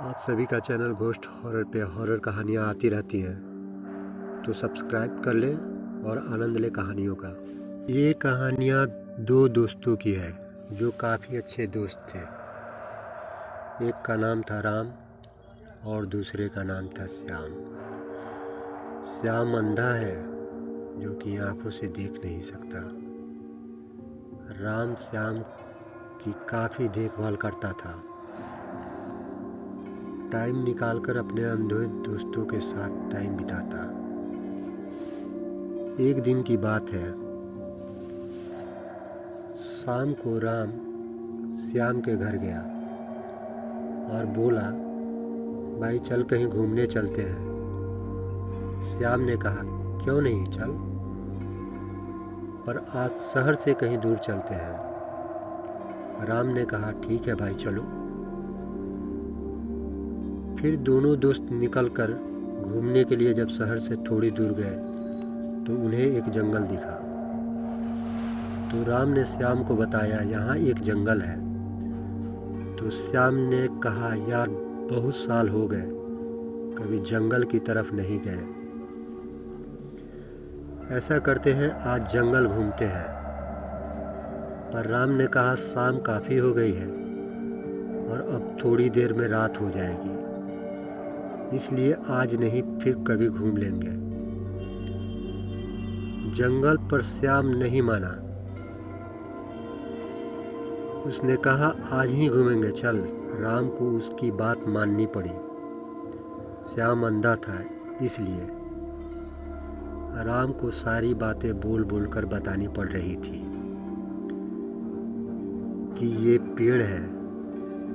आप सभी का चैनल घोस्ट हॉरर पे हॉरर कहानियाँ आती रहती हैं, तो सब्सक्राइब कर लें और आनंद लें कहानियों का। ये कहानियाँ दो दोस्तों की है जो काफ़ी अच्छे दोस्त थे। एक का नाम था राम और दूसरे का नाम था श्याम। श्याम अंधा है जो कि आंखों से देख नहीं सकता। राम श्याम की काफ़ी देखभाल करता था। टाइम निकालकर अपने अंधे दोस्तों के साथ टाइम बिताता। एक दिन की बात है, शाम को राम श्याम के घर गया और बोला, भाई चल कहीं घूमने चलते हैं। श्याम ने कहा, क्यों नहीं, चल, पर आज शहर से कहीं दूर चलते हैं। राम ने कहा, ठीक है भाई, चलो। फिर दोनों दोस्त निकलकर घूमने के लिए जब शहर से थोड़ी दूर गए तो उन्हें एक जंगल दिखा। तो राम ने श्याम को बताया, यहाँ एक जंगल है। तो श्याम ने कहा, यार बहुत साल हो गए, कभी जंगल की तरफ नहीं गए। ऐसा करते हैं, आज जंगल घूमते हैं। पर राम ने कहा, शाम काफ़ी हो गई है और अब थोड़ी देर में रात हो जाएगी, इसलिए आज नहीं, फिर कभी घूम लेंगे। जंगल पर श्याम नहीं माना। उसने कहा, आज ही घूमेंगे, चल। राम को उसकी बात माननी पड़ी। श्याम अंधा था, इसलिए राम को सारी बातें बोल बोल कर बतानी पड़ रही थी कि ये पेड़ है,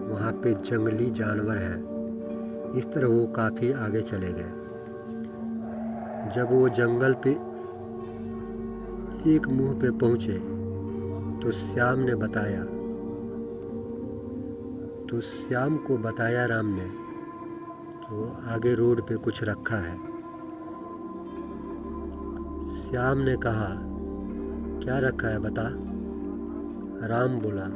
वहाँ पे जंगली जानवर हैं। इस तरह वो काफ़ी आगे चले गए। जब वो जंगल पे एक मुंह पे पहुँचे तो श्याम को बताया राम ने, तो आगे रोड पे कुछ रखा है। श्याम ने कहा, क्या रखा है बता। राम बोला,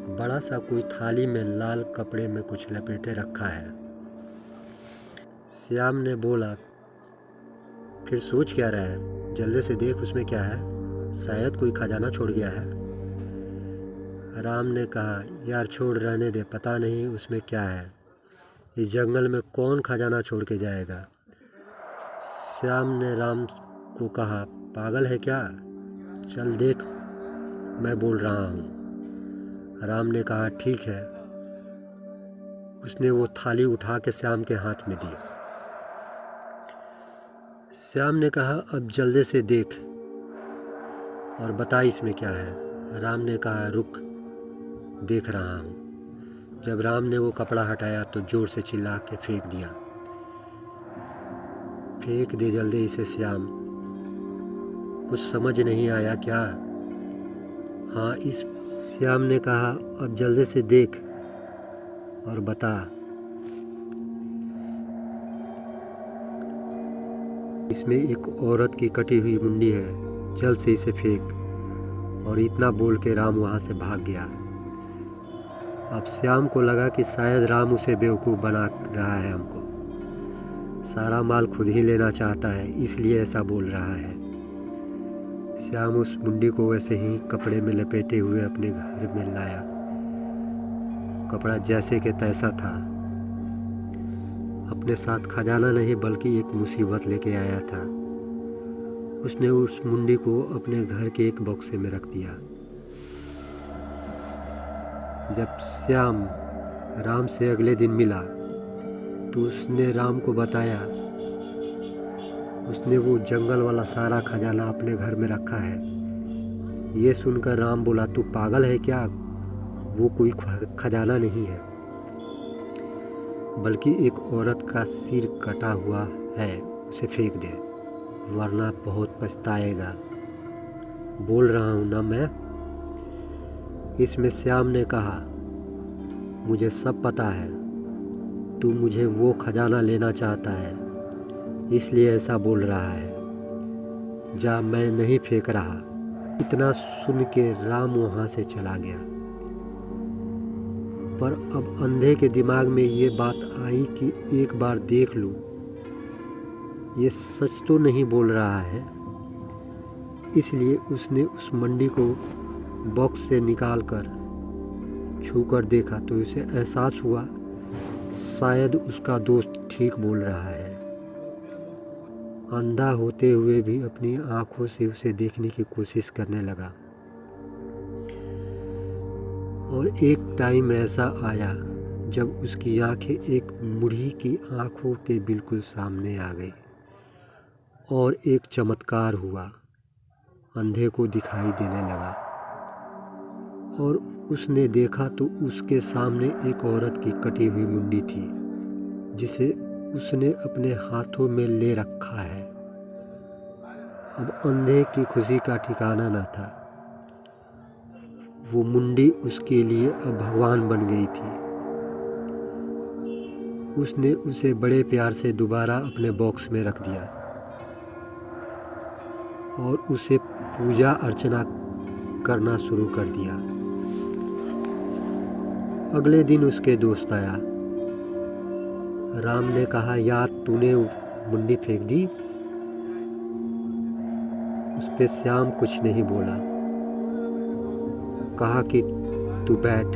बड़ा सा कोई थाली में लाल कपड़े में कुछ लपेटे रखा है। श्याम ने बोला, फिर सोच क्या रहा है, जल्दी से देख उसमें क्या है, शायद कोई खजाना छोड़ गया है। राम ने कहा, यार छोड़, रहने दे, पता नहीं उसमें क्या है, इस जंगल में कौन खजाना छोड़ के जाएगा। श्याम ने राम को कहा, पागल है क्या, चल देख, मैं बोल रहा हूँ। राम ने कहा, ठीक है। उसने वो थाली उठा के श्याम के हाथ में दी। श्याम ने कहा, अब जल्दी से देख और बता इसमें क्या है। राम ने कहा, रुक, देख रहा हूँ। जब राम ने वो कपड़ा हटाया तो जोर से चिल्ला के फेंक दिया। फेंक दे जल्दी इसे श्याम, कुछ समझ नहीं आया क्या। हाँ, इस श्याम ने कहा, अब जल्दी से देख और बता। इसमें एक औरत की कटी हुई मुंडी है, जल्द से इसे फेंक। और इतना बोल के राम वहाँ से भाग गया। अब श्याम को लगा कि शायद राम उसे बेवकूफ़ बना रहा है, हमको सारा माल खुद ही लेना चाहता है, इसलिए ऐसा बोल रहा है। श्याम उस मुंडी को वैसे ही कपड़े में लपेटे हुए अपने घर में लाया। कपड़ा जैसे कि तैसा था। अपने साथ खजाना नहीं बल्कि एक मुसीबत लेके आया था। उसने उस मुंडी को अपने घर के एक बक्से में रख दिया। जब श्याम राम से अगले दिन मिला तो उसने राम को बताया, उसने वो जंगल वाला सारा खजाना अपने घर में रखा है। ये सुनकर राम बोला, तू पागल है क्या, वो कोई खजाना नहीं है, बल्कि एक औरत का सिर कटा हुआ है, उसे फेंक दे, वरना बहुत पछताएगा। बोल रहा हूँ ना मैं। इसमें श्याम ने कहा, मुझे सब पता है, तू मुझे वो खजाना लेना चाहता है, इसलिए ऐसा बोल रहा है। जा, मैं नहीं फेंक रहा। इतना सुन के राम वहाँ से चला गया। पर अब अंधे के दिमाग में ये बात आई कि एक बार देख लूं, ये सच तो नहीं बोल रहा है। इसलिए उसने उस मंडी को बॉक्स से निकालकर छूकर देखा तो उसे एहसास हुआ शायद उसका दोस्त ठीक बोल रहा है। अंधा होते हुए भी अपनी आंखों से उसे देखने की कोशिश करने लगा। और एक टाइम ऐसा आया जब उसकी आंखें एक बूढ़ी की आंखों के बिल्कुल सामने आ गई और एक चमत्कार हुआ। अंधे को दिखाई देने लगा और उसने देखा तो उसके सामने एक औरत की कटी हुई मुंडी थी जिसे उसने अपने हाथों में ले रखा है। अब अंधे की खुशी का ठिकाना न था। वो मुंडी उसके लिए अब भगवान बन गई थी। उसने उसे बड़े प्यार से दोबारा अपने बॉक्स में रख दिया और उसे पूजा अर्चना करना शुरू कर दिया। अगले दिन उसके दोस्त आया। राम ने कहा, यार तूने मुंडी फेंक दी? उस पे श्याम कुछ नहीं बोला। कहा कि तू बैठ।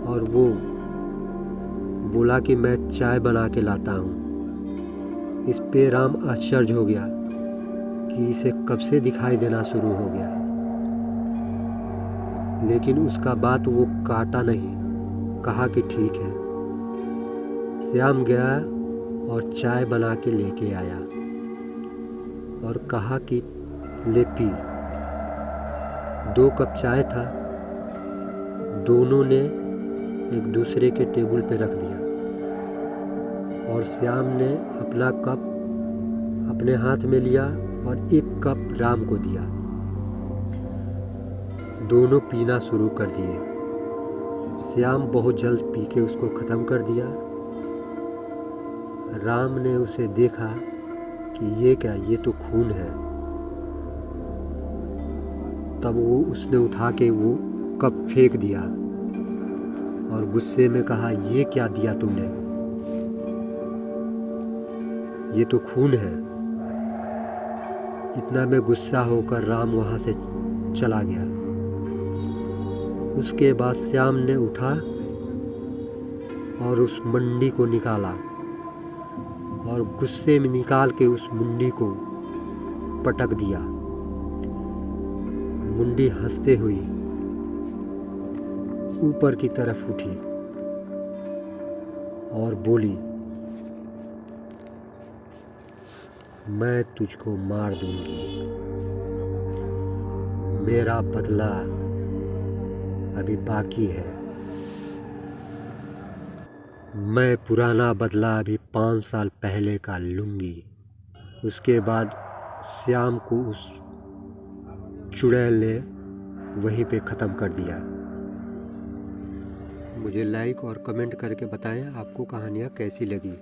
और वो बोला कि मैं चाय बना के लाता हूँ। इस पे राम आश्चर्य हो गया कि इसे कब से दिखाई देना शुरू हो गया, लेकिन उसका बात वो काटा नहीं। कहा कि ठीक है। श्याम गया और चाय बना के लेके आया और कहा कि ले पी। 2 कप चाय था। दोनों ने एक दूसरे के टेबल पे रख दिया और श्याम ने अपना कप अपने हाथ में लिया और एक कप राम को दिया। दोनों पीना शुरू कर दिए। श्याम बहुत जल्द पी के उसको ख़त्म कर दिया। राम ने उसे देखा कि ये क्या, ये तो खून है। तब वो उसने उठा के वो कप फेंक दिया और गुस्से में कहा, ये क्या दिया तुमने? ये तो खून है। इतना में गुस्सा होकर राम वहाँ से चला गया। उसके बाद श्याम ने उठा और उस मंडी को निकाला और गुस्से में निकाल के उस मुंडी को पटक दिया। मुंडी हंसते हुई ऊपर की तरफ उठी और बोली, मैं तुझको मार दूंगी। मेरा बदला अभी बाकी है। मैं पुराना बदला अभी 5 साल पहले का लूँगी। उसके बाद श्याम को उस चुड़ैल ने वहीं पे ख़त्म कर दिया। मुझे लाइक और कमेंट करके बताएं आपको कहानियाँ कैसी लगी।